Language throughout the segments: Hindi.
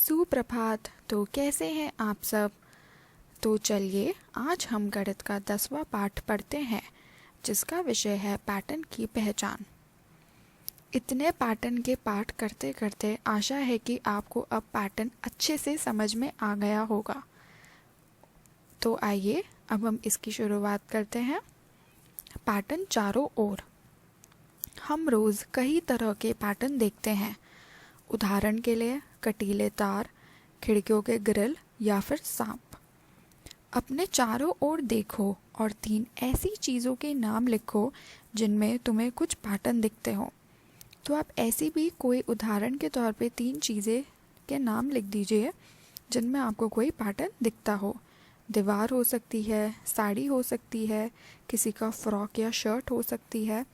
सुप्रभात। तो कैसे हैं आप सब। तो चलिए आज हम गणित का 10वां पाठ पढ़ते हैं, जिसका विषय है पैटर्न की पहचान। इतने पैटर्न के पाठ करते करते आशा है कि आपको अब पैटर्न अच्छे से समझ में आ गया होगा। तो आइए अब हम इसकी शुरुआत करते हैं। पैटर्न चारों ओर। हम रोज़ कई तरह के पैटर्न देखते हैं। उदाहरण के लिए कटीले तार, खिड़कियों के ग्रिल या फिर सांप। अपने चारों ओर देखो और 3 ऐसी चीज़ों के नाम लिखो जिनमें तुम्हें कुछ पैटर्न दिखते हो। तो आप ऐसी भी कोई उदाहरण के तौर पे 3 चीज़ें के नाम लिख दीजिए जिनमें आपको कोई पैटर्न दिखता हो। दीवार हो सकती है, साड़ी हो सकती है, किसी का फ्रॉक या शर्ट हो सकती है।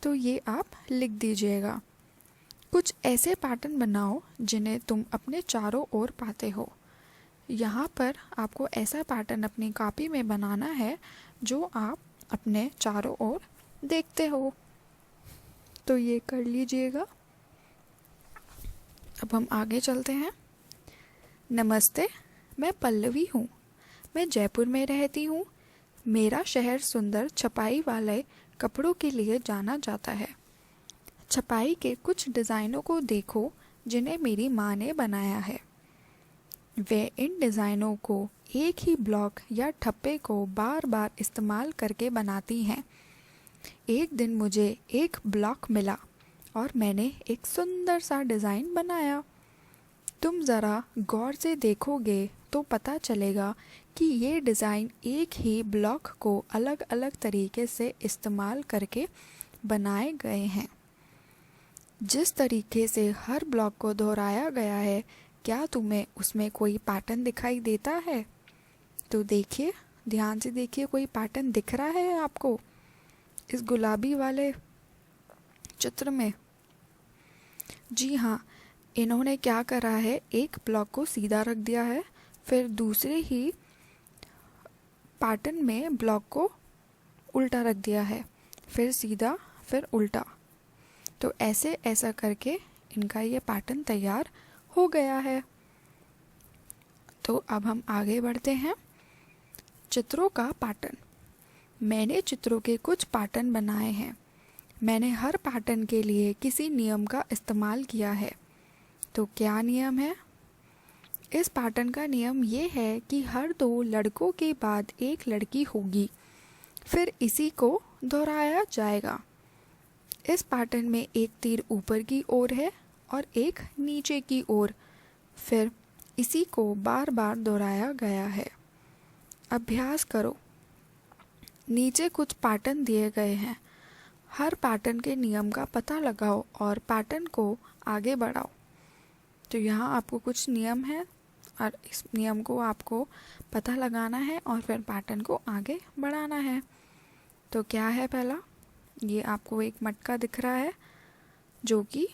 तो ये आप लिख दीजिएगा। कुछ ऐसे पैटर्न बनाओ जिन्हें तुम अपने चारों ओर पाते हो। यहाँ पर आपको ऐसा पैटर्न अपनी कॉपी में बनाना है जो आप अपने चारों ओर देखते हो। तो ये कर लीजिएगा। अब हम आगे चलते हैं। नमस्ते, मैं पल्लवी हूँ। मैं जयपुर में रहती हूँ। मेरा शहर सुंदर छपाई वाले कपड़ों के लिए जाना जाता है। छपाई के कुछ डिज़ाइनों को देखो जिन्हें मेरी माँ ने बनाया है। वे इन डिज़ाइनों को एक ही ब्लॉक या ठप्पे को बार बार इस्तेमाल करके बनाती हैं। एक दिन मुझे एक ब्लॉक मिला और मैंने एक सुंदर सा डिज़ाइन बनाया। तुम ज़रा गौर से देखोगे तो पता चलेगा कि ये डिज़ाइन एक ही ब्लॉक को अलग अलग तरीके से इस्तेमाल करके बनाए गए हैं। जिस तरीके से हर ब्लॉक को दोहराया गया है, क्या तुम्हें उसमें कोई पैटर्न दिखाई देता है? तो देखिए, ध्यान से देखिए, कोई पैटर्न दिख रहा है आपको इस गुलाबी वाले चित्र में? जी हाँ, इन्होंने क्या करा है, एक ब्लॉक को सीधा रख दिया है, फिर दूसरे ही पैटर्न में ब्लॉक को उल्टा रख दिया है, फिर सीधा फिर उल्टा। तो ऐसा करके इनका ये पैटर्न तैयार हो गया है। तो अब हम आगे बढ़ते हैं। चित्रों का पैटर्न। मैंने चित्रों के कुछ पैटर्न बनाए हैं। मैंने हर पैटर्न के लिए किसी नियम का इस्तेमाल किया है। तो क्या नियम है? इस पैटर्न का नियम ये है कि हर 2 लड़कों के बाद एक लड़की होगी, फिर इसी को दोहराया जाएगा। इस पैटर्न में एक तीर ऊपर की ओर है और एक नीचे की ओर, फिर इसी को बार बार दोहराया गया है। अभ्यास करो। नीचे कुछ पैटर्न दिए गए हैं। हर पैटर्न के नियम का पता लगाओ और पैटर्न को आगे बढ़ाओ। तो यहाँ आपको कुछ नियम है और इस नियम को आपको पता लगाना है और फिर पैटर्न को आगे बढ़ाना है। तो क्या है पहला? ये आपको एक मटका दिख रहा है जो कि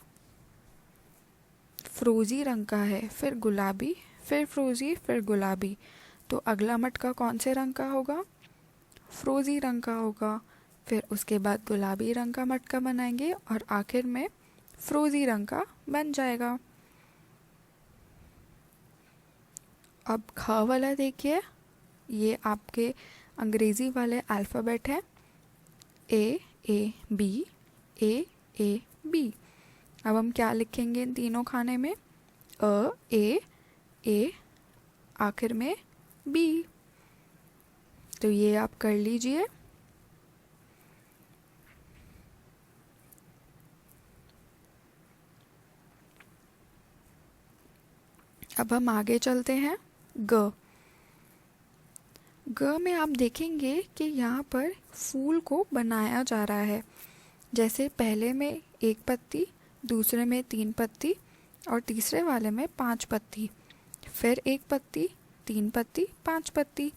फ्रोज़ी रंग का है, फिर गुलाबी, फिर फ्रोज़ी, फिर गुलाबी। तो अगला मटका कौन से रंग का होगा? फ्रोज़ी रंग का होगा। फिर उसके बाद गुलाबी रंग का मटका बनाएंगे और आखिर में फ्रोज़ी रंग का बन जाएगा। अब ख वाला देखिए, ये आपके अंग्रेज़ी वाले अल्फ़ाबेट है। A B, A B. अब हम क्या लिखेंगे इन तीनों खाने में? ए, आखिर में बी। तो ये आप कर लीजिए। अब हम आगे चलते हैं। ग में आप देखेंगे कि यहाँ पर फूल को बनाया जा रहा है। जैसे पहले में 1 पत्ती, दूसरे में 3 पत्ती और तीसरे वाले में 5 पत्ती, फिर 1 पत्ती, 3 पत्ती, 5 पत्ती।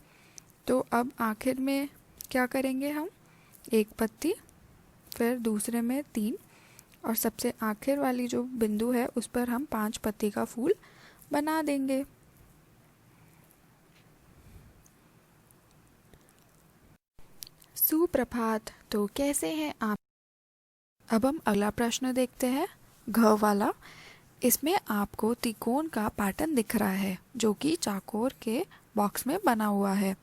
तो अब आखिर में क्या करेंगे हम? 1 पत्ती, फिर दूसरे में 3 और सबसे आखिर वाली जो बिंदु है उस पर हम 5 पत्ती का फूल बना देंगे। सुप्रभात। तो कैसे हैं आप? अब हम अगला प्रश्न देखते हैं, घ वाला। इसमें आपको त्रिकोण का पैटर्न दिख रहा है जो कि चाकोर के बॉक्स में बना हुआ है।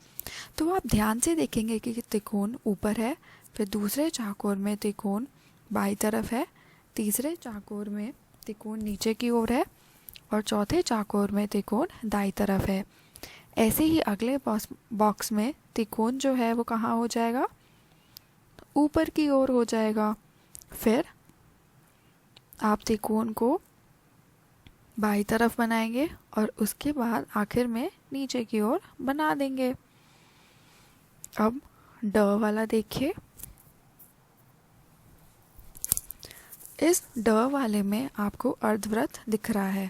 तो आप ध्यान से देखेंगे कि त्रिकोण ऊपर है, फिर दूसरे चाकोर में त्रिकोण बाईं तरफ है, तीसरे चाकोर में त्रिकोण नीचे की ओर है और चौथे चाकोर में त्रिकोण दाईं तरफ है। ऐसे ही अगले बॉक्स में त्रिकोण जो है वो कहाँ हो जाएगा, ऊपर की ओर हो जाएगा। फिर आप त्रिकोण को बाईं तरफ बनाएंगे और उसके बाद आखिर में नीचे की ओर बना देंगे। अब ड वाला देखिए, इस ड वाले में आपको अर्धवृत्त दिख रहा है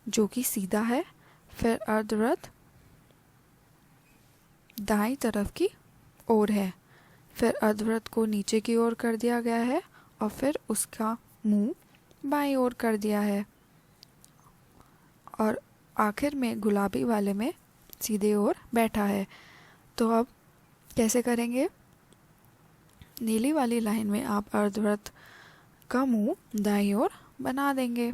जो कि सीधा है, फिर अर्धवृत्त दाईं तरफ की ओर है, फिर अर्धवृत्त को नीचे की ओर कर दिया गया है और फिर उसका मुंह बाईं ओर कर दिया है और आखिर में गुलाबी वाले में सीधे ओर बैठा है। तो अब कैसे करेंगे, नीली वाली लाइन में आप अर्धवृत्त का मुंह दाईं ओर बना देंगे,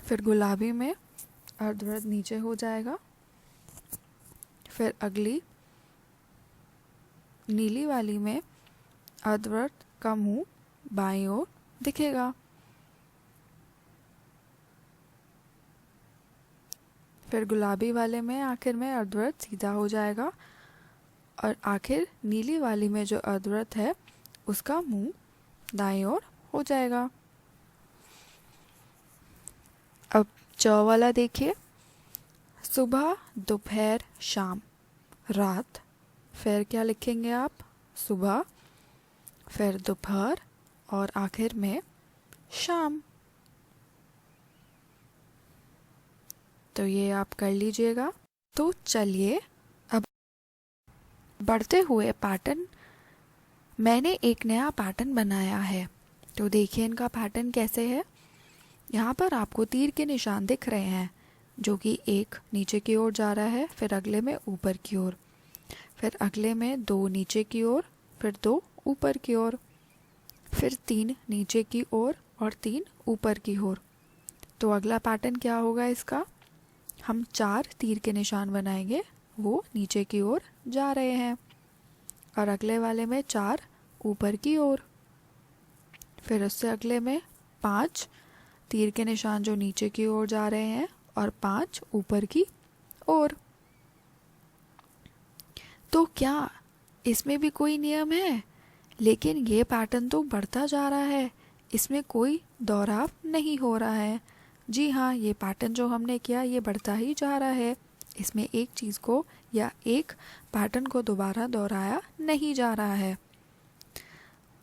फिर गुलाबी में अर्धवृत्त नीचे हो जाएगा, फिर अगली नीली वाली में अर्धवृत्त का मुंह बाईं ओर दिखेगा, फिर गुलाबी वाले में आखिर में अर्धवृत्त सीधा हो जाएगा और आखिर नीली वाली में जो अर्धवृत्त है उसका मुंह दाईं ओर हो जाएगा। अब च वाला देखिए, सुबह दोपहर शाम रात, फिर क्या लिखेंगे आप, सुबह, फिर दोपहर और आखिर में शाम। तो ये आप कर लीजिएगा। तो चलिए अब बढ़ते हुए पैटर्न, मैंने एक नया पैटर्न बनाया है, तो देखिए इनका पैटर्न कैसे है। यहाँ पर आपको तीर के निशान दिख रहे हैं जो कि एक नीचे की ओर जा रहा है, फिर अगले में ऊपर की ओर, फिर अगले में 2 नीचे की ओर, फिर 2 ऊपर की ओर, फिर 3 नीचे की ओर और 3 ऊपर की ओर। तो अगला पैटर्न क्या होगा इसका, हम 4 तीर के निशान बनाएंगे, वो नीचे की ओर जा रहे हैं, और अगले वाले में 4 ऊपर की ओर, फिर उससे अगले में 5 तीर के निशान जो नीचे की ओर जा रहे हैं और 5 ऊपर की ओर। तो क्या इसमें भी कोई नियम है, लेकिन ये पैटर्न तो बढ़ता जा रहा है, इसमें कोई दोहराव नहीं हो रहा है। जी हाँ, ये पैटर्न जो हमने किया ये बढ़ता ही जा रहा है, इसमें एक चीज़ को या एक पैटर्न को दोबारा दोहराया नहीं जा रहा है।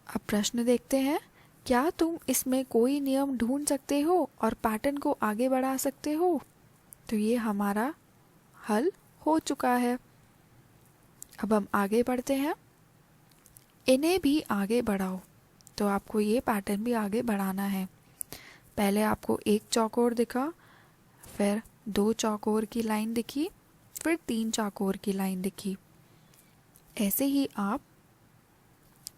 अब प्रश्न देखते हैं, क्या तुम इसमें कोई नियम ढूंढ सकते हो और पैटर्न को आगे बढ़ा सकते हो? तो ये हमारा हल हो चुका है। अब हम आगे बढ़ते हैं, इन्हें भी आगे बढ़ाओ। तो आपको ये पैटर्न भी आगे बढ़ाना है। पहले आपको एक चौकोर दिखा, फिर 2 चौकोर की लाइन दिखी, फिर 3 चौकोर की लाइन दिखी। ऐसे ही आप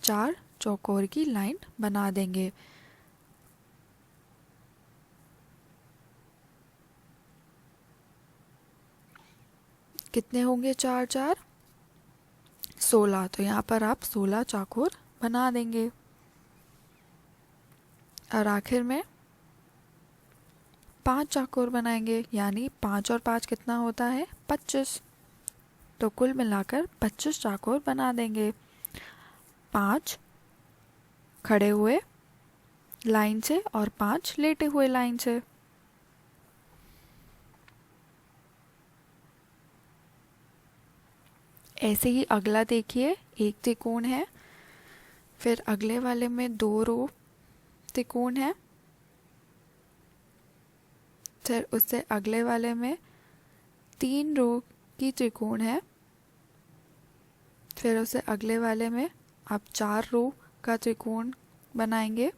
4 चौकोर की लाइन बना देंगे। कितने होंगे 4 4 16। तो यहाँ पर आप 16 चौकोर बना देंगे और आखिर में 5 चौकोर बनाएंगे, यानी 5 और 5 कितना होता है 25। तो कुल मिलाकर 25 चौकोर बना देंगे। 5 खड़े हुए लाइन से और 5 लेटे हुए लाइन से। ऐसे ही अगला देखिए, एक त्रिकोण है, फिर अगले वाले में 2 रो त्रिकोण है, फिर उससे अगले वाले में 3 रो की त्रिकोण है, फिर उससे अगले वाले में आप 4 रो का त्रिकोण बनाएंगे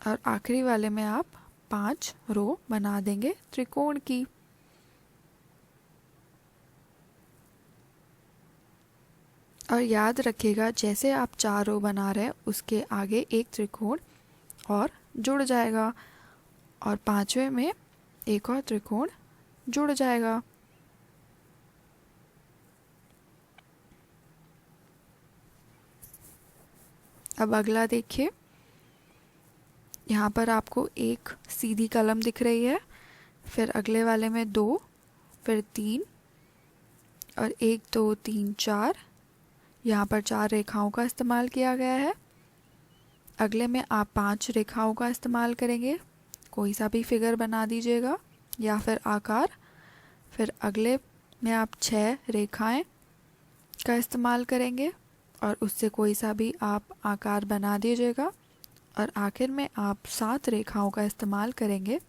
और आखिरी वाले में आप 5 रो बना देंगे त्रिकोण की। और याद रखिएगा, जैसे आप 4 रो बना रहे हैं उसके आगे एक त्रिकोण और जुड़ जाएगा और पांचवें में एक और त्रिकोण जुड़ जाएगा। अब अगला देखिए, यहाँ पर आपको एक सीधी कलम दिख रही है, फिर अगले वाले में 2, फिर 3 और 1 2 3 4। यहाँ पर 4 रेखाओं का इस्तेमाल किया गया है। अगले में आप 5 रेखाओं का इस्तेमाल करेंगे, कोई सा भी फिगर बना दीजिएगा या फिर आकार। फिर अगले में आप 6 रेखाएं का इस्तेमाल करेंगे और उससे कोई सा भी आप आकार बना दीजिएगा और आखिर में आप 7 रेखाओं का इस्तेमाल करेंगे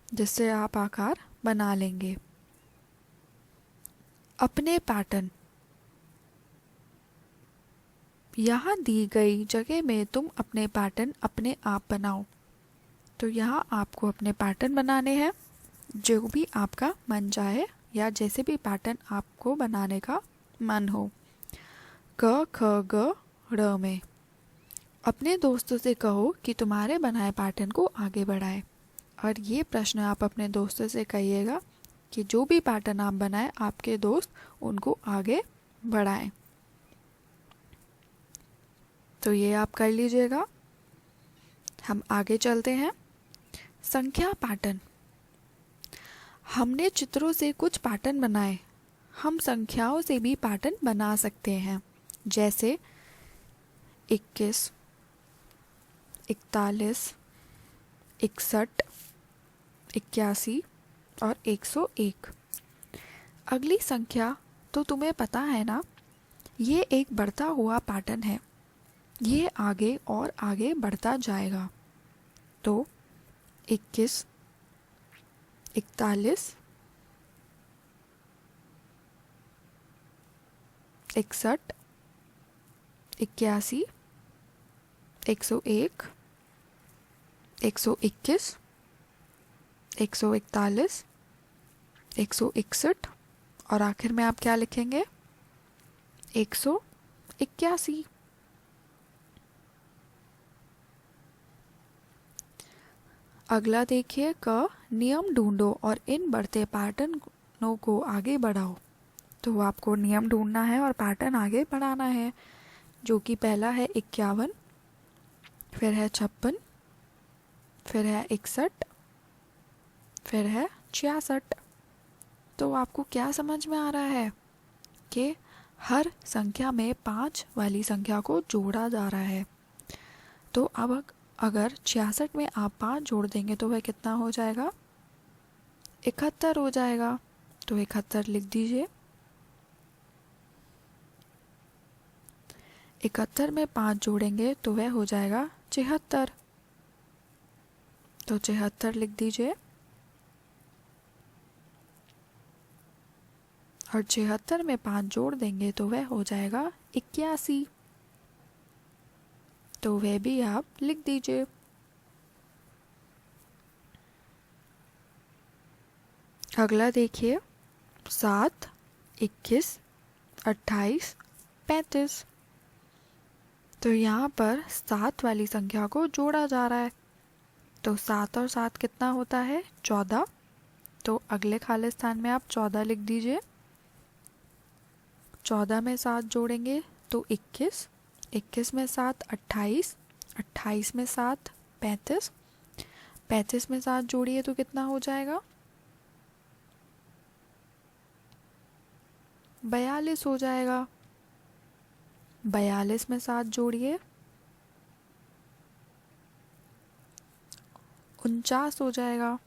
जिससे आप आकार बना लेंगे। अपने पैटर्न, यहाँ दी गई जगह में तुम अपने पैटर्न अपने आप बनाओ। तो यहाँ आपको अपने पैटर्न बनाने हैं, जो भी आपका मन चाहे या जैसे भी पैटर्न आपको बनाने का मन हो। क ख ग र में अपने दोस्तों से कहो कि तुम्हारे बनाए पैटर्न को आगे बढ़ाए। और ये प्रश्न आप अपने दोस्तों से कहिएगा कि जो भी पैटर्न आप बनाए आपके दोस्त उनको आगे बढ़ाएं। तो ये आप कर लीजिएगा। हम आगे चलते हैं। संख्या पैटर्न, हमने चित्रों से कुछ पैटर्न बनाए, हम संख्याओं से भी पैटर्न बना सकते हैं, जैसे 21, 41, 61, 81 और 101। अगली संख्या तो तुम्हें पता है ना, ये एक बढ़ता हुआ पैटर्न है, ये आगे और आगे बढ़ता जाएगा। तो 21, 41, 61, 81, 101, 121, 141, 161 और आखिर में आप क्या लिखेंगे? 181। अगला देखिए, क नियम ढूंढो और इन बढ़ते पैटर्नों को आगे बढ़ाओ। तो आपको नियम ढूंढना है और पैटर्न आगे बढ़ाना है, जो कि पहला है 51, फिर है 56, फिर है 61, फिर है 66। तो आपको क्या समझ में आ रहा है कि हर संख्या में 5 वाली संख्या को जोड़ा जा रहा है। तो अब अगर 66 में आप 5 जोड़ देंगे तो वह कितना हो जाएगा? 71 हो जाएगा। तो 71 लिख दीजिए। 71 में 5 जोड़ेंगे तो वह हो जाएगा 76। तो 76 लिख दीजिए। और 76 में 5 जोड़ देंगे तो वह हो जाएगा 81। तो वह भी आप लिख दीजिए। अगला देखिए, 7, 21, 28, 35। तो यहाँ पर 7 वाली संख्या को जोड़ा जा रहा है। तो 7 और 7 कितना होता है? 14। तो अगले खाली स्थान में आप 14 लिख दीजिए। 14 में 7 जोड़ेंगे तो 21, 21 में 7 28, 28 में 7 35, 35 में 7 जोड़िए तो कितना हो जाएगा? 42 हो जाएगा। 42 में 7 जोड़िए 49 हो जाएगा।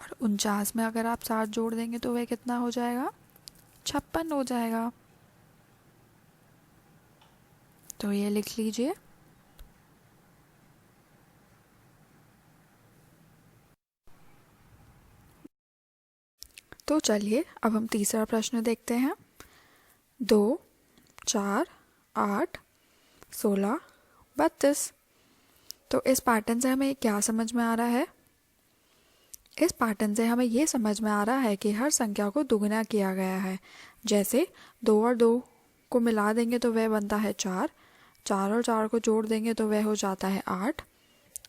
और 49 में अगर आप 7 जोड़ देंगे तो वह कितना हो जाएगा? 56 हो जाएगा। तो ये लिख लीजिए। तो चलिए अब हम तीसरा प्रश्न देखते हैं। 2, 4, 8, 16, 32। तो इस पैटर्न से हमें क्या समझ में आ रहा है? इस पैटर्न से हमें ये समझ में आ रहा है कि हर संख्या को दुगुना किया गया है। जैसे 2 और 2 को मिला देंगे तो वह बनता है 4, 4 और 4 को जोड़ देंगे तो वह हो जाता है 8,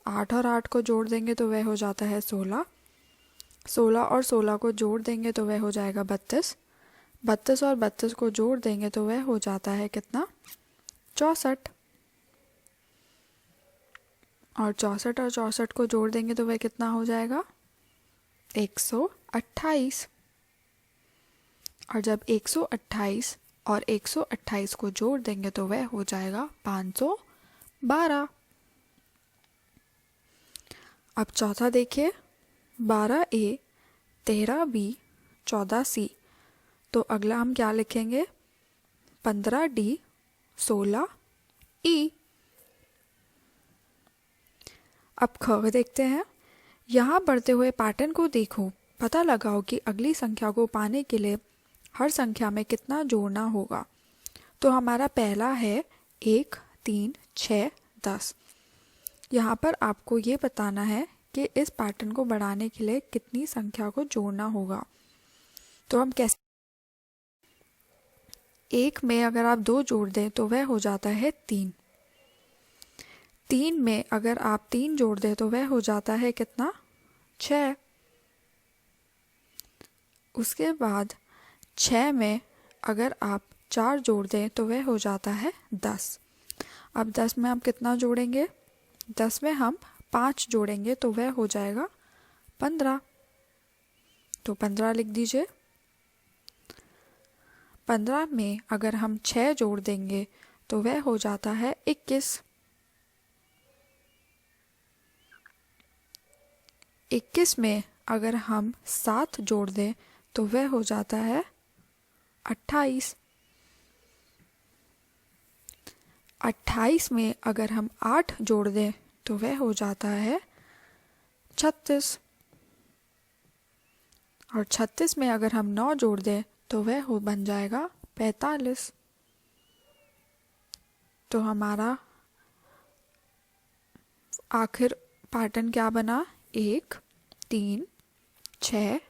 8 और 8 को जोड़ देंगे तो वह हो जाता है 16, 16 और 16 को जोड़ देंगे तो वह हो जाएगा 32, 32 और 32 को जोड़ देंगे तो वह हो जाता है कितना, 64, और 64 और 64 को जोड़ देंगे तो वह कितना हो जाएगा, 128। और जब 128 और 128 को जोड़ देंगे तो वह हो जाएगा 512। अब चौथा देखिए, 12A 13B 14C। तो अगला हम क्या लिखेंगे, 15D 16E। अब ख देखते हैं। यहाँ बढ़ते हुए पैटर्न को देखो, पता लगाओ कि अगली संख्या को पाने के लिए हर संख्या में कितना जोड़ना होगा। तो हमारा पहला है 1, 3, 6, 10। यहाँ पर आपको ये बताना है कि इस पैटर्न को बढ़ाने के लिए कितनी संख्या को जोड़ना होगा। तो हम कैसे, 1 में अगर आप 2 जोड़ दें तो वह हो जाता है 3, 3 में अगर आप 3 जोड़ दें तो वह हो जाता है कितना, 6। उसके बाद 6 में अगर आप 4 जोड़ दें तो वह हो जाता है 10। अब 10 में हम कितना जोड़ेंगे, 10 में हम 5 जोड़ेंगे तो वह हो जाएगा 15। तो 15 लिख दीजिए। 15 में अगर हम 6 जोड़ देंगे तो वह हो जाता है 21। 21 में अगर हम 7 जोड़ दें तो वह हो जाता है 28। 28 में अगर हम 8 जोड़ दें तो वह हो जाता है 36। और 36 में अगर हम 9 जोड़ दें तो वह बन जाएगा 45। तो हमारा आखिर पैटर्न क्या बना, 1, 3, 6,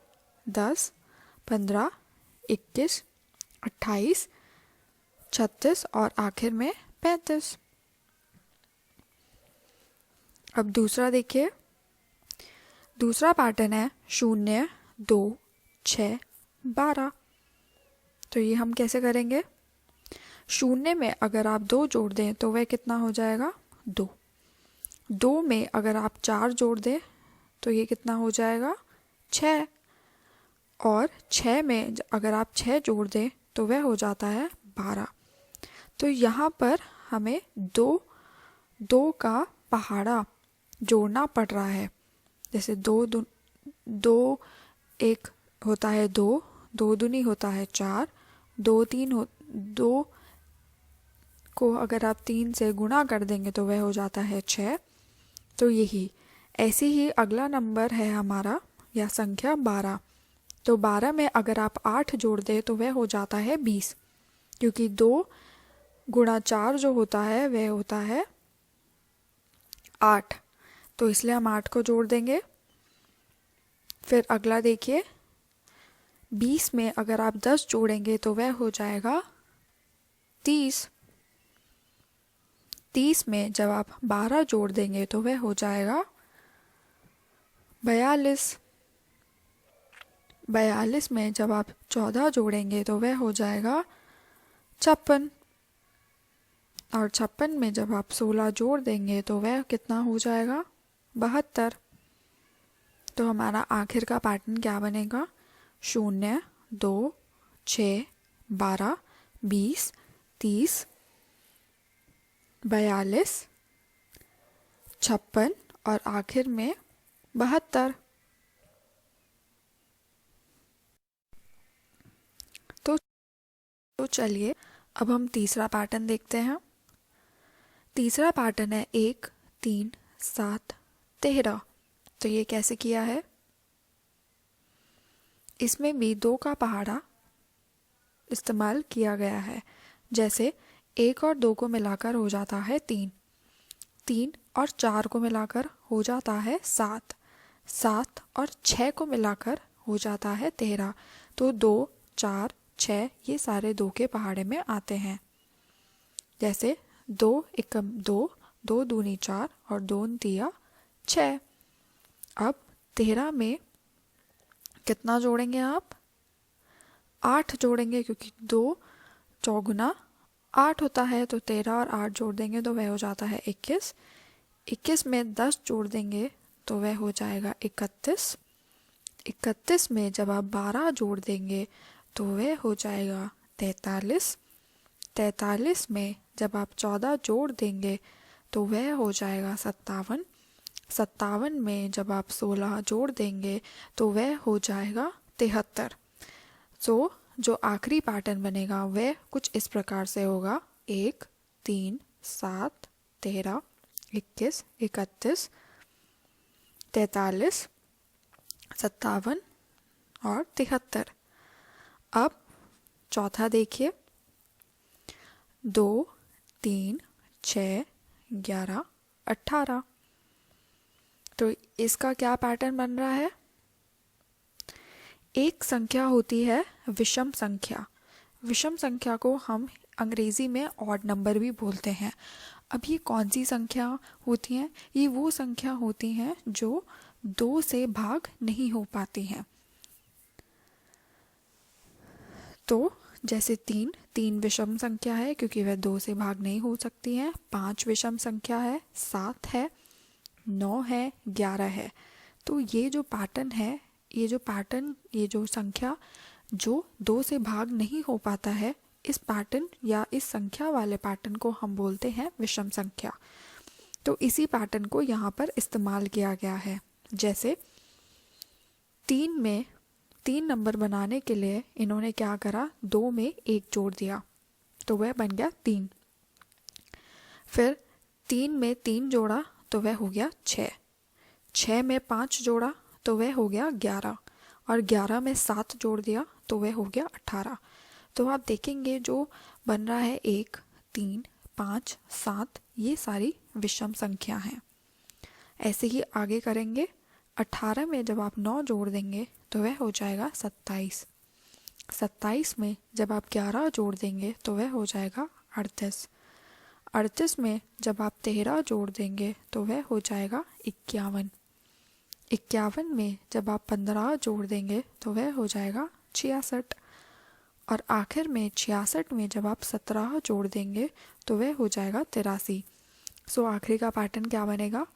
10, 15, 21, 28, 36 और आखिर में 35। अब दूसरा देखिए, दूसरा पैटर्न है 0, 2, 6, 12। तो ये हम कैसे करेंगे, 0 में अगर आप 2 जोड़ दें तो वह कितना हो जाएगा, 2। 2 में अगर आप 4 जोड़ दें तो ये कितना हो जाएगा, 6। और 6 में अगर आप 6 जोड़ दें तो वह हो जाता है 12। तो यहाँ पर हमें दो का पहाड़ा जोड़ना पड़ रहा है। जैसे दो एक होता है 2, 2 दूनी होता है 4, 2 को अगर आप 3 से गुणा कर देंगे तो वह हो जाता है 6। तो यही ऐसे ही अगला नंबर है हमारा या संख्या 12। तो 12 में अगर आप 8 जोड़ दें तो वह हो जाता है 20, क्योंकि 2 गुणा 4 जो होता है वह होता है 8। तो इसलिए हम 8 को जोड़ देंगे। फिर अगला देखिए, 20 में अगर आप 10 जोड़ेंगे तो वह हो जाएगा 30। 30 में जब आप 12 जोड़ देंगे तो वह हो जाएगा 42। 42 में जब आप 14 जोड़ेंगे तो वह हो जाएगा 56। और 56 में जब आप 16 जोड़ देंगे तो वह कितना हो जाएगा, 72। तो हमारा आखिर का पैटर्न क्या बनेगा, 0, 2, 6, 12, 20, 30, 42, 56 और आखिर में 72। तो चलिए अब हम तीसरा पैटर्न देखते हैं। तीसरा पैटर्न है 1, 3, 7, 13। तो ये कैसे किया है, इसमें भी 2 का पहाड़ा इस्तेमाल किया गया है। जैसे 1 और 2 को मिलाकर हो जाता है 3, 3 और 4 को मिलाकर हो जाता है 7, 7 और 6 को मिलाकर हो जाता है 13। तो 2, 4, 6 ये सारे 2 के पहाड़े में आते हैं। जैसे 2 एकम 2, 2 दूनी 4 और 2 तिया 6। अब 13 में कितना जोड़ेंगे आप? 8 जोड़ेंगे, क्योंकि 2 चौगुना 8 होता है। तो 13 और 8 जोड़ देंगे तो वह हो जाता है 21। 21 में 10 जोड़ देंगे तो वह हो जाएगा 31। 31 में जब आप 12 जोड़ देंगे तो वह हो जाएगा 43। 43 में जब आप 14 जोड़ देंगे तो वह हो जाएगा 57। 57 में जब आप 16 जोड़ देंगे तो वह हो जाएगा 73। सो जो आखिरी पैटर्न बनेगा वह कुछ इस प्रकार से होगा: 1, 3, 7, 13, 21, 31, 43, 57 और 73। अब चौथा देखिए: 2, 3, 6, 11, 18। तो इसका क्या पैटर्न बन रहा है? एक संख्या होती है विषम संख्या। विषम संख्या को हम अंग्रेजी में ऑड नंबर भी बोलते हैं। अब ये कौन सी संख्या होती हैं? ये वो संख्या होती हैं जो 2 से भाग नहीं हो पाती हैं। तो जैसे 3 विषम संख्या है क्योंकि वह 2 से भाग नहीं हो सकती है। 5 विषम संख्या है, 7 है, 9 है, 11 है। तो ये जो पैटर्न है, ये जो संख्या जो 2 से भाग नहीं हो पाता है, इस पैटर्न या इस संख्या वाले पैटर्न को हम बोलते हैं विषम संख्या। तो इसी पैटर्न को यहाँ पर इस्तेमाल किया गया है। जैसे 3 में 3 नंबर बनाने के लिए इन्होंने क्या करा? 2 में 1 जोड़ दिया तो वह बन गया 3। फिर 3 में 3 जोड़ा तो वह हो गया 6। 6 में 5 जोड़ा तो वह हो गया 11 और 11 में 7 जोड़ दिया तो वह हो गया 18। तो आप देखेंगे जो बन रहा है 1, 3, 5, 7 ये सारी विषम संख्या हैं। ऐसे ही आगे करेंगे। 18 में जब आप 9 जोड़ देंगे तो वह हो जाएगा 27। 27 में जब आप 11 जोड़ देंगे तो वह हो जाएगा 38। 38 में जब आप 13 जोड़ देंगे तो वह हो जाएगा 51। 51 में जब आप 15 जोड़ देंगे तो वह हो जाएगा 66। और आखिर में 66 में जब आप 17 जोड़ देंगे तो वह हो जाएगा 83। सो आखिरी का पैटर्न क्या बनेगा?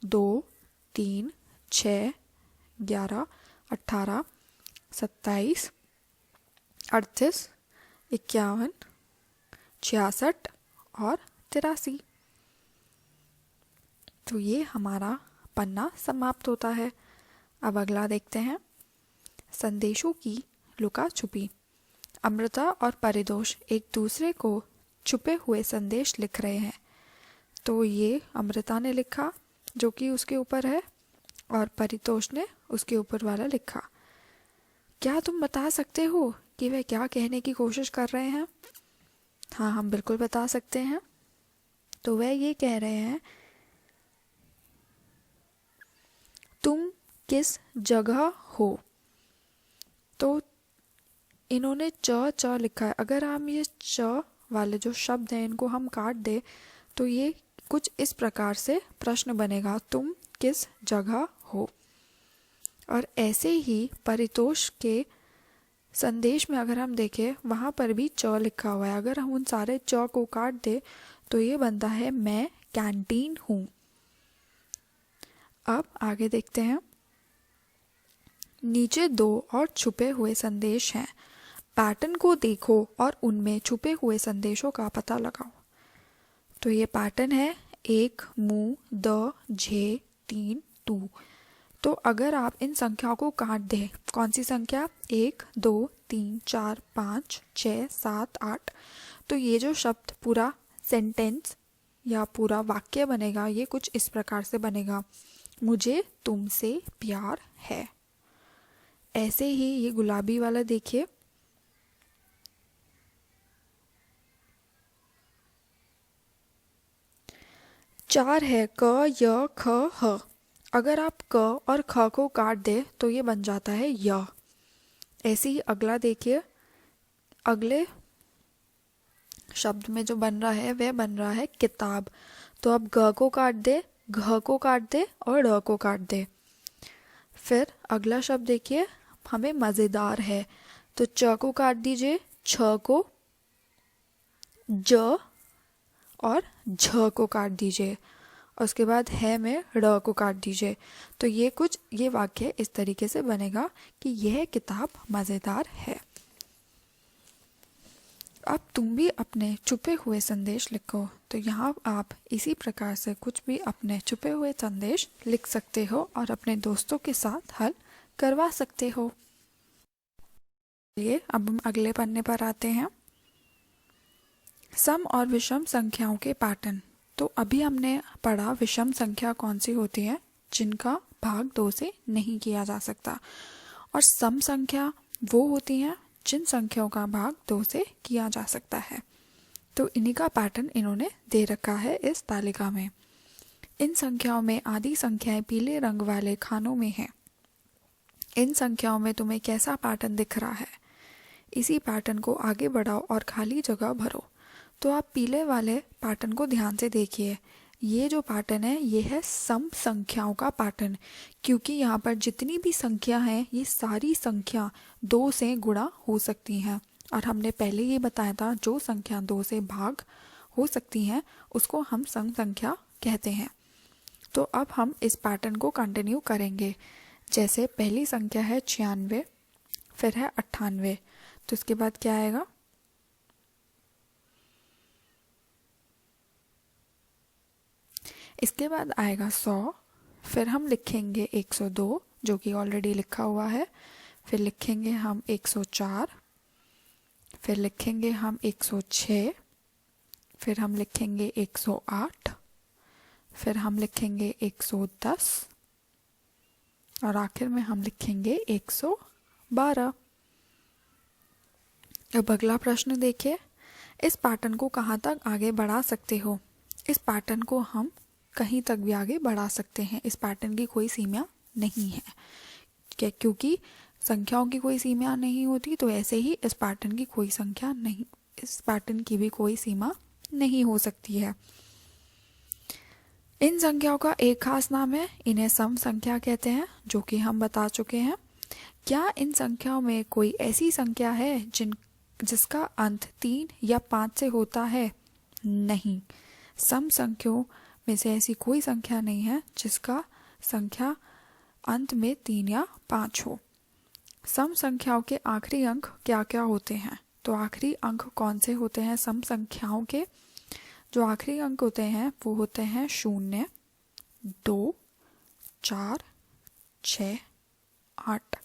2, 3, 6, 11, 18, 27, 38, 51, 66 और 83। तो ये हमारा पन्ना समाप्त होता है। अब अगला देखते हैं। संदेशों की लुका छुपी। अमृता और परितोष एक दूसरे को छुपे हुए संदेश लिख रहे हैं। तो ये अमृता ने लिखा जो कि उसके ऊपर है और परितोष ने उसके ऊपर वाला लिखा। क्या तुम बता सकते हो कि वे क्या कहने की कोशिश कर रहे हैं? हाँ, हम बिल्कुल बता सकते हैं। तो वह ये कह रहे हैं, तुम किस जगह हो। तो इन्होंने च लिखा है। अगर हम ये च वाले जो शब्द हैं इनको हम काट दे तो ये कुछ इस प्रकार से प्रश्न बनेगा, तुम किस जगह हो। और ऐसे ही परितोष के संदेश में अगर हम देखें वहाँ पर भी च लिखा हुआ है। अगर हम उन सारे च को काट दे तो ये बनता है, मैं कैंटीन हूँ। अब आगे देखते हैं। नीचे 2 और छुपे हुए संदेश हैं। पैटर्न को देखो और उनमें छुपे हुए संदेशों का पता लगाओ। तो ये पैटर्न है 1, मुंह, द, झे, 3, तू। तो अगर आप इन संख्याओं को काट दें, कौन सी संख्या? 1, 2, 3, 4, 5, 6, 7, 8। तो ये जो शब्द पूरा सेंटेंस या पूरा वाक्य बनेगा ये कुछ इस प्रकार से बनेगा, मुझे तुमसे प्यार है। ऐसे ही ये गुलाबी वाला देखिए, चार है, क, य, ख, ह। अगर आप क और ख को काट दे तो ये बन जाता है य। ऐसे ही अगला देखिए, अगले शब्द में जो बन रहा है वह बन रहा है किताब। तो अब ग को काट दे, घ को काट दे और ड़ को काट दे। फिर अगला शब्द देखिए, हमें मज़ेदार है, तो च को काट दीजिए, छ को, ज और झ को काट दीजिए। उसके बाद है में ड़ को काट दीजिए। तो ये वाक्य इस तरीके से बनेगा कि यह किताब मज़ेदार है। अब तुम भी अपने छुपे हुए संदेश लिखो। तो यहाँ आप इसी प्रकार से कुछ भी अपने छुपे हुए संदेश लिख सकते हो और अपने दोस्तों के साथ हल करवा सकते हो। चलिए अब हम अगले पन्ने पर आते हैं। सम और विषम संख्याओं के पैटर्न। तो अभी हमने पढ़ा विषम संख्या कौन सी होती है, जिनका भाग 2 से नहीं किया जा सकता, और सम संख्या वो होती हैं जिन संख्याओं का भाग 2 से किया जा सकता है। तो इन्हीं का पैटर्न इन्होंने दे रखा है इस तालिका में। इन संख्याओं में आधी संख्याएं पीले रंग वाले खानों में हैं। इन संख्याओं में तुम्हें कैसा पैटर्न दिख रहा है? इसी पैटर्न को आगे बढ़ाओ और खाली जगह भरो। तो आप पीले वाले पैटर्न को ध्यान से देखिए। ये जो पैटर्न है ये है सम संख्याओं का पैटर्न, क्योंकि यहाँ पर जितनी भी संख्या है ये सारी संख्या 2 से गुणा हो सकती हैं, और हमने पहले ये बताया था जो संख्या 2 से भाग हो सकती हैं उसको हम सम संख्या कहते हैं। तो अब हम इस पैटर्न को कंटिन्यू करेंगे। जैसे पहली संख्या है 96, फिर है 98, तो इसके बाद क्या आएगा? इसके बाद आएगा 100, फिर हम लिखेंगे 102 जो कि ऑलरेडी लिखा हुआ है, फिर लिखेंगे हम 104, फिर लिखेंगे हम 106, फिर हम लिखेंगे 108, फिर हम लिखेंगे 110 और आखिर में हम लिखेंगे 112। अब अगला प्रश्न देखिए, इस पैटर्न को कहाँ तक आगे बढ़ा सकते हो? इस पैटर्न को हम कहीं तक भी आगे बढ़ा सकते हैं। इस पैटर्न की कोई सीमा नहीं है, क्योंकि संख्याओं की कोई सीमा नहीं होती, तो ऐसे ही इस पैटर्न की कोई संख्या नहीं, इस पैटर्न की भी कोई सीमा नहीं हो सकती है। इन संख्याओं का एक खास नाम है, इन्हें सम संख्या कहते हैं, जो कि हम बता चुके हैं। क्या इन संख्याओं में कोई ऐसी संख्या है जिसका अंत 3 या 5 से होता है? नहीं, सम संख्याओं में से ऐसी कोई संख्या नहीं है जिसका संख्या अंत में 3 या 5 हो। सम संख्याओं के आखिरी अंक क्या क्या होते हैं? तो आखिरी अंक कौन से होते हैं सम संख्याओं के? जो आखिरी अंक होते हैं वो होते हैं 0, 2, 4, 6, 8।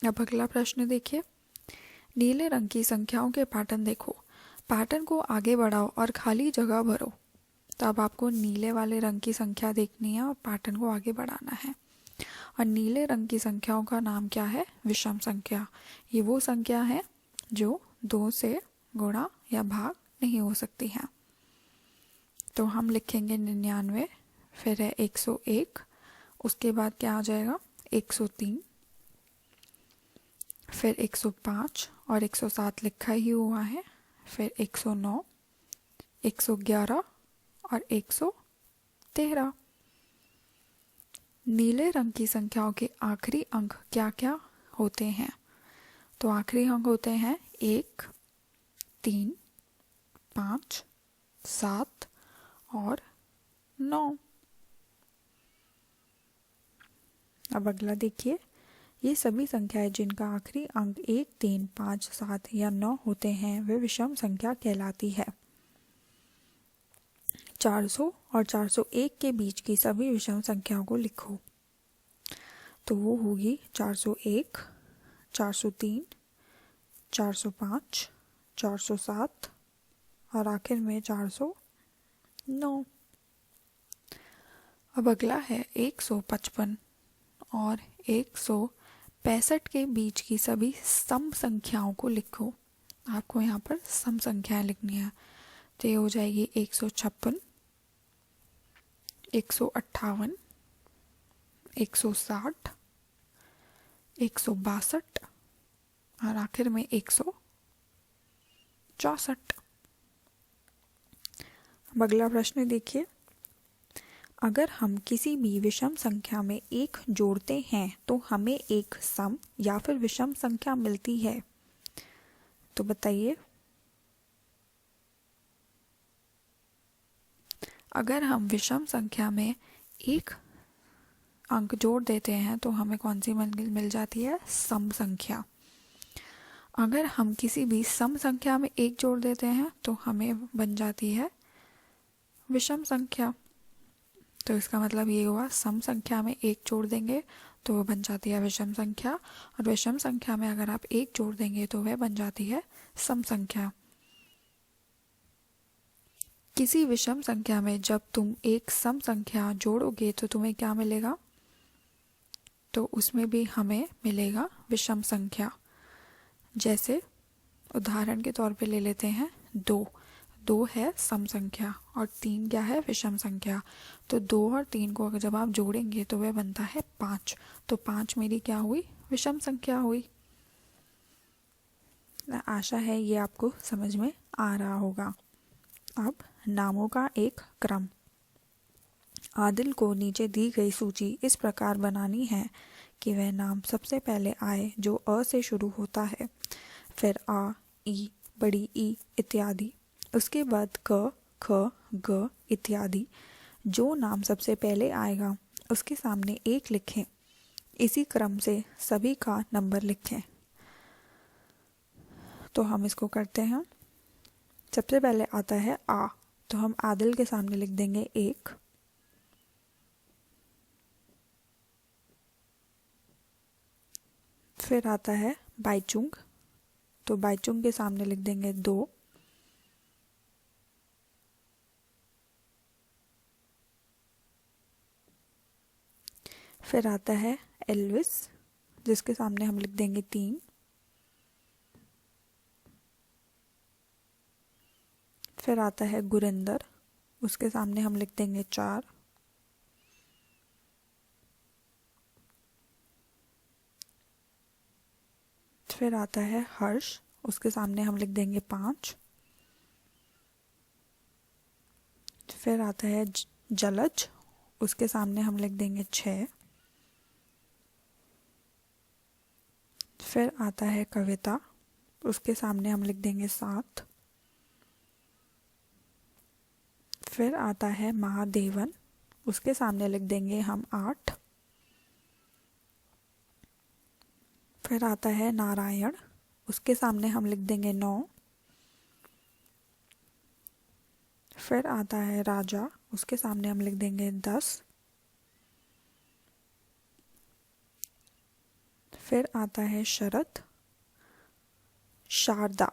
अब अगला प्रश्न देखिए, नीले रंग की संख्याओं के पैटर्न देखो। पैटर्न को आगे बढ़ाओ और खाली जगह भरो। तो अब आपको नीले वाले रंग की संख्या देखनी है और पैटर्न को आगे बढ़ाना है। और नीले रंग की संख्याओं का नाम क्या है? विषम संख्या। ये वो संख्या है जो 2 से गुणा या भाग नहीं हो सकती हैं। तो हम लिखेंगे 99, फिर है 101, उसके बाद क्या आ जाएगा? 103, फिर 105 और 107 लिखा ही हुआ है, फिर 109, 111 और 113। नीले रंग की संख्याओं के आखिरी अंक क्या क्या होते हैं? तो आखिरी अंक होते हैं 1, 3, 5, 7 और 9। अब अगला देखिए, ये सभी संख्याएं जिनका आखिरी अंक 1, 3, 5, 7 या 9 होते हैं वे विषम संख्या कहलाती है। 400 और 401 के बीच की सभी विषम संख्याओं को लिखो। तो वो होगी 401, 403, 405, 407 और आखिर में 409। अब अगला है 155 और 165 के बीच की सभी सम संख्याओं को लिखो। आपको यहाँ पर सम संख्याएं लिखनी है। तो ये हो जाएगी 156, 158, 160, 162 और आखिर में 164। अगला प्रश्न देखिए, अगर हम किसी भी विषम संख्या में एक जोड़ते हैं तो हमें एक सम या फिर विषम संख्या मिलती है, तो बताइए। अगर हम विषम संख्या में एक अंक जोड़ देते हैं तो हमें कौन सी मिल जाती है? सम संख्या। अगर हम किसी भी सम संख्या में एक जोड़ देते हैं तो हमें बन जाती है विषम संख्या। तो इसका मतलब ये हुआ, सम संख्या में एक जोड़ देंगे तो वह बन जाती है विषम संख्या, और विषम संख्या में अगर आप एक जोड़ देंगे तो वह बन जाती है सम संख्या। किसी विषम संख्या में जब तुम एक सम संख्या जोड़ोगे तो तुम्हें क्या मिलेगा? तो उसमें भी हमें मिलेगा विषम संख्या। जैसे उदाहरण के तौर पे ले लेते हैं 2। 2 है सम संख्या और 3 क्या है? विषम संख्या। तो 2 और 3 को अगर जब आप जोड़ेंगे तो वह बनता है 5। तो 5 मेरी क्या हुई? विषम संख्या हुई। आशा है ये आपको समझ में आ रहा होगा। अब नामों का एक क्रम। आदिल को नीचे दी गई सूची इस प्रकार बनानी है कि वह नाम सबसे पहले आए जो अ से शुरू होता है, फिर आ, ई, बड़ी ई इत्यादि, उसके बाद क, ख, ग इत्यादि। जो नाम सबसे पहले आएगा उसके सामने 1 लिखें। इसी क्रम से सभी का नंबर लिखें। तो हम इसको करते हैं। सबसे पहले आता है आ, तो हम आदिल के सामने लिख देंगे 1। फिर आता है बाईचुंग, तो बाईचुंग के सामने लिख देंगे 2। फिर आता है एल्विस, जिसके सामने हम लिख देंगे 3। फिर आता है गुरिंदर, उसके सामने हम लिख देंगे 4। फिर आता है हर्ष, उसके सामने हम लिख देंगे 5। फिर आता है जलज, उसके सामने हम लिख देंगे 6। फिर आता है कविता, उसके सामने हम लिख देंगे 7। फिर आता है महादेवन, उसके सामने लिख देंगे हम 8। फिर आता है नारायण, उसके सामने हम लिख देंगे 9। फिर आता है राजा, उसके सामने हम लिख देंगे 10। फिर आता है शरद, शारदा,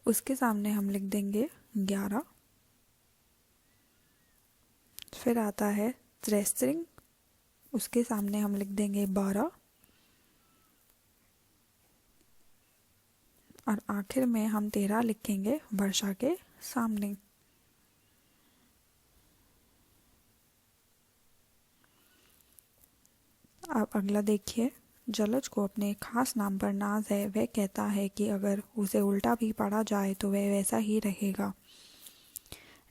उसके सामने हम लिख देंगे 11। फिर आता है त्रैसिंग, उसके सामने हम लिख देंगे 12। और आखिर में हम 13 लिखेंगे वर्षा के सामने। अब अगला देखिए, जलज को अपने खास नाम पर नाज है। वह कहता है कि अगर उसे उल्टा भी पढ़ा जाए तो वह वैसा ही रहेगा।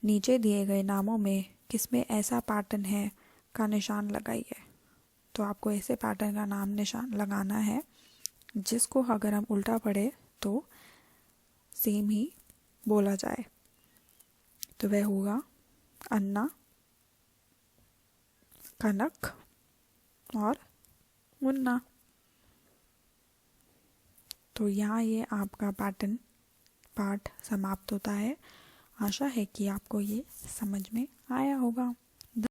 नीचे दिए गए नामों में किसमें ऐसा पैटर्न है का निशान लगाइए। तो आपको ऐसे पैटर्न का नाम निशान लगाना है जिसको अगर हम उल्टा पढ़े तो सेम ही बोला जाए। तो वह होगा अन्ना, कनक और मुन्ना। तो यहाँ ये आपका पाठ समाप्त होता है। आशा है कि आपको ये समझ में आया होगा।